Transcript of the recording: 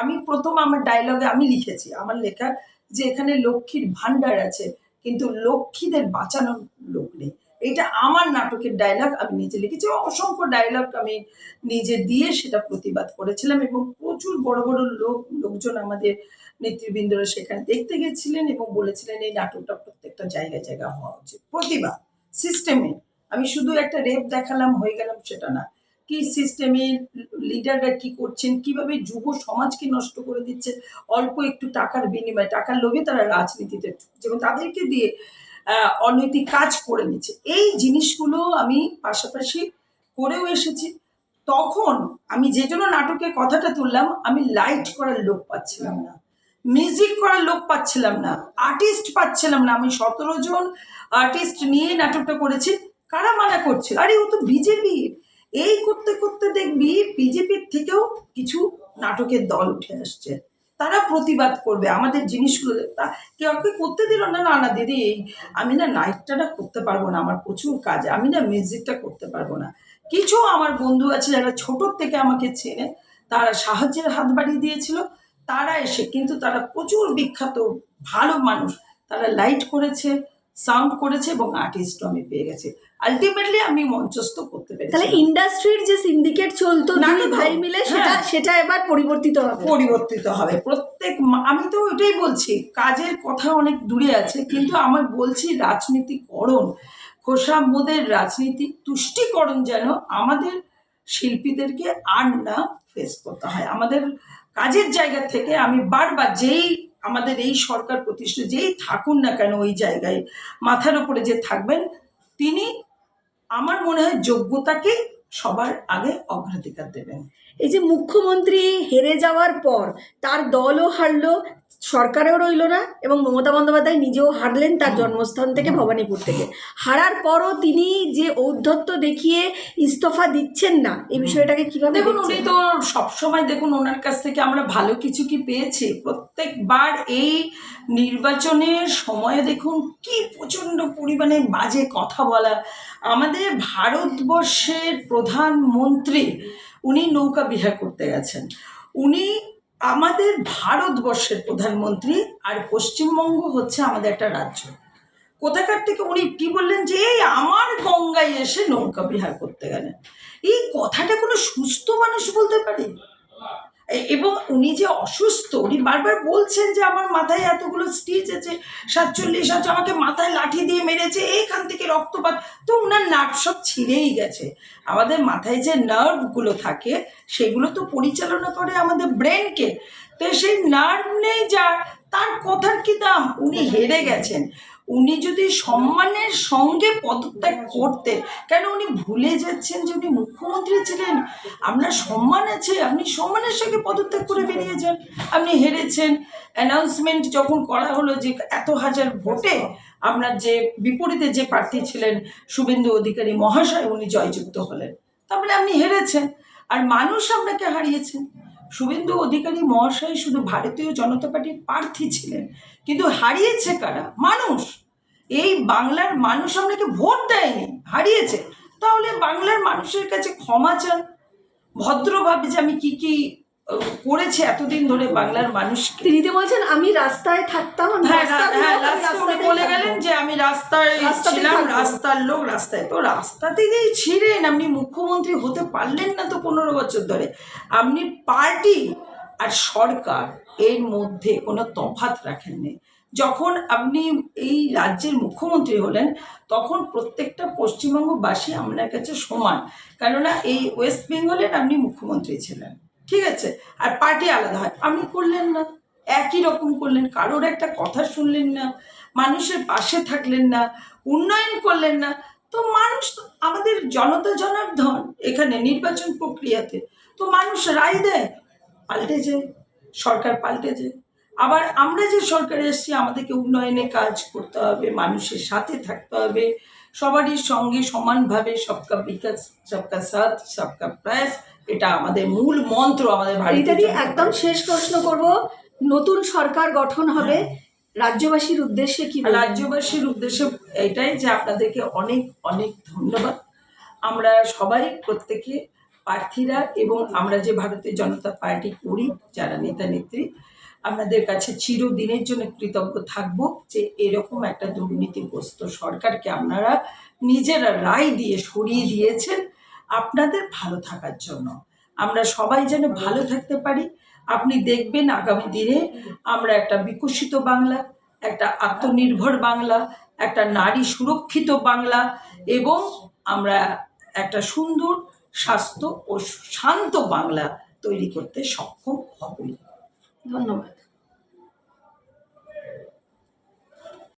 আমি প্রথম আমার ডায়লগে আমি লিখেছি, আমার লেখা যে এখানে লক্ষ্মীর ভান্ডার আছে কিন্তু লক্ষ্মীদের বাঁচানোর লোক নেই। এটা আমার নাটকের ডায়লগ, আমি নিজে লিখেছি। অসংখ্য ডায়লগ আমি নিজে দিয়ে সেটা প্রতিবাদ করেছিলাম এবং প্রচুর বড় বড় লোকজন আমাদের নেতৃবৃন্দরা সেখানে দেখতে গেছিলেন এবং বলেছিলেন এই নাটকটা প্রত্যেকটা জায়গায় জায়গায় হওয়া উচিত। প্রতিবাদ সিস্টেমে, আমি শুধু একটা রেপ দেখালাম হয়ে গেলাম সেটা না, কি সিস্টেমে লিডাররা কি করছেন, কিভাবে যুব সমাজকে নষ্ট করে দিচ্ছে অল্প একটু টাকার বিনিময়ে, টাকার লোভে তারা রাজনীতিতে যেমন তাদেরকে দিয়ে অনৈতিক কাজ করে নিচ্ছে। এই জিনিসগুলো আমি পাশাপাশি করেও এসেছি। তখন আমি যে জন্য নাটকের কথাটা তুললাম, আমি লাইট করার লোক পাচ্ছিলাম না, মিউজিক করার লোক পাচ্ছিলাম না, আর্টিস্ট পাচ্ছিলাম না। আমি 17 জন আর্টিস্ট নিয়ে নাটকটা করেছি। কারা মানা করছিল, আরে ও তো বিজেপির। এই করতে করতে দেখবি বিজেপির থেকেও কিছু নাটকের দল উঠে আসছে, তারা প্রতিবাদ করবে আমাদের জিনিসগুলো। কেউ করতে দিল না, না না দিদি আমি না নাইটটা না করতে পারবো না, আমার প্রচুর কাজ, আমি না মিউজিকটা করতে পারবো না। কিছু আমার বন্ধু আছে যারা ছোটোর থেকে আমাকে চেনে, তারা সাহায্যের হাত বাড়িয়ে দিয়েছিল। তারা এসে কিন্তু তারা প্রচুর বিখ্যাত ভালো মানুষ, তারা লাইট করেছে, সাউন্ড করেছে এবং আর্টিস্টও আমি পেয়ে গেছি। আলটিমেটলি আমি মঞ্চস্থ করতে পেরেছি। তাহলে ইন্ডাস্ট্রির যে সিন্ডিকেট চলতো দুই ভাই মিলে, সেটা এবার পরিবর্তিত হবে। প্রত্যেক আমি তো ওইটাই বলছি, কাজের কথা অনেক দূরে আছে, কিন্তু আমার বলছি রাজনীতিকরণ, খোসামদের রাজনীতি তুষ্টিকরণ যেন আমাদের শিল্পীদেরকে আর না ফেস করতে হয়। আমাদের কাজের জায়গা থেকে আমি বারবার, যেই আমাদের এই সরকার প্রতিষ্ঠা যেই থাকুন না কেন ওই জায়গায় মাথার উপরে যে থাকবেন, তিনি আমার মনে হয় যোগ্যতাকে সবার আগে অগ্রাধিকার দেবেন। এই যে মুখ্যমন্ত্রী হেরে যাওয়ার পর তার দলও হারলো, সরকারেও রইল না, এবং মমতা বন্দ্যোপাধ্যায় নিজেও হারলেন তার জন্মস্থান থেকে, ভবানীপুর থেকে। হারার পরও তিনি যে ঔদ্ধত্য দেখিয়ে ইস্তফা দিচ্ছেন না, এই বিষয়টাকে কিভাবে দেখুন? উনি তো সবসময়, দেখুন ওনার কাছ থেকে আমরা ভালো কিছু কি পেয়েছি? প্রত্যেকবার এই নির্বাচনের সময়ে দেখুন কি প্রচণ্ড পরিমাণে বাজে কথা বলা। আমাদের ভারতবর্ষের প্রধানমন্ত্রী উনি নৌকা বিহার করতে গেছেন, উনি আমাদের ভারতবর্ষের প্রধানমন্ত্রী, আর পশ্চিমবঙ্গ হচ্ছে আমাদের একটা রাজ্য। কোথাকার থেকে উনি কি বললেন যে এই আমার গঙ্গায় এসে নৌকা বিহার করতে গেলেন। এই কথাটা কোনো সুস্থ মানুষ বলতে পারে? এবং উনি যে অসুস্থ, উনি বারবার বলছেন যে আমার মাথায় এতগুলো স্টিচ আছে, 47 আছে, আমাকে মাথায় লাঠি দিয়ে মেরেছে, এইখান থেকে রক্তপাত। তো ওনার নার্ভ সব ছিঁড়েই গেছে। আমাদের মাথায় যে নার্ভগুলো থাকে সেগুলো তো পরিচালনা করে আমাদের ব্রেনকে, তো সেই নার্ভ নেই যার, তার কথার কি দাম? উনি হেরে গেছেন। উনি যদি সম্মানের সঙ্গে পদত্যাগ করতেন, কেন উনি ভুলে যাচ্ছেন যে উনি মুখ্যমন্ত্রী ছিলেন? আপনার সম্মান আছে, আপনি সম্মানের সঙ্গে পদত্যাগ করে বেরিয়ে যান। আপনি হেরেছেন, অ্যানাউন্সমেন্ট যখন করা হলো যে এত হাজার ভোটে আপনার যে বিপরীতে যে প্রার্থী ছিলেন শুভেন্দু অধিকারী মহাশয়, উনি জয়যুক্ত হলেন, তারপরে আপনি হেরেছেন আর মানুষ আপনাকে হারিয়েছেন। শুভেন্দু অধিকারী মহাশয় শুধু ভারতীয় জনতা পার্টির প্রার্থী ছিলেন, কিন্তু হারিয়েছে কারা? মানুষ। এই বাংলার মানুষ আপনাকে ভোট দেয়নি, হারিয়েছে। তাহলে বাংলার মানুষের কাছে ক্ষমা চান ভদ্রভাবে, যে আমি কি কি করেছে এতদিন ধরে বাংলার মানুষকে। তিনি তো বলছেন আমি রাস্তায় থাকতাম, বলে গেলেন যে আমি রাস্তায় ছিলাম, রাস্তার লোক রাস্তায়। তো রাস্তাতেই ছিলেন, আপনি মুখ্যমন্ত্রী হতে পারলেন না তো 15 বছর ধরে। আপনি পার্টি আর সরকার এর মধ্যে কোনো তফাৎ রাখেননি। যখন আপনি এই রাজ্যের মুখ্যমন্ত্রী হলেন তখন প্রত্যেকটা পশ্চিমবঙ্গবাসী আপনার কাছে সমান, কেননা এই ওয়েস্ট বেঙ্গলের আপনি মুখ্যমন্ত্রী ছিলেন, ঠিক আছে? আর পার্টি আলাদা হয়, আপনি করলেন না, একই রকম করলেন, কারোর একটা কথা শুনলেন না, মানুষের পাশে থাকলেন না, উন্নয়ন করলেন না। তো মানুষ তো আমাদের জনতা জনার্দন এখানে নির্বাচন প্রক্রিয়াতে তো মানুষ রায় দেয়, পাল্টে যায়, সরকার পাল্টে যায়। আবার আমরা যে সরকারে এসেছি আমাদেরকে উন্নয়নে কাজ করতে হবে, মানুষের সাথে থাকতে হবে, সবারই সঙ্গে সমানভাবে সবকা বিকাশ সবকা সাথ সবকা প্রয়াস, এটা আমাদের মূল মন্ত্র। আমাদের ভারতীয় একদম শেষ প্রশ্ন করব, নতুন সরকার গঠন হবে, রাজ্যবাসীর উদ্দেশ্যে কি? রাজ্যবাসীর উদ্দেশ্যে এটাই যে আপনাদেরকে অনেক অনেক ধন্যবাদ। আমরা সবাই প্রত্যেকে প্রার্থীরা এবং আমরা যে ভারতীয় জনতা পার্টি করি, যারা নেতা নেত্রী, আপনাদের কাছে চিরদিনের জন্য কৃতজ্ঞ থাকব যে এরকম একটা দুর্নীতিগ্রস্ত সরকারকে আপনারা নিজেরা রায় দিয়ে সরিয়ে দিয়েছেন আপনাদের ভালো থাকার জন্য। আমরা সবাই যেন ভালো থাকতে পারি। আপনি দেখবেন আগামী দিনে আমরা একটা বিকশিত বাংলা, একটা আত্মনির্ভর বাংলা, একটা নারী সুরক্ষিত বাংলা এবং আমরা একটা সুন্দর স্বাস্থ্য ও শান্ত বাংলা তৈরি করতে সক্ষম হবই। ধন্যবাদ।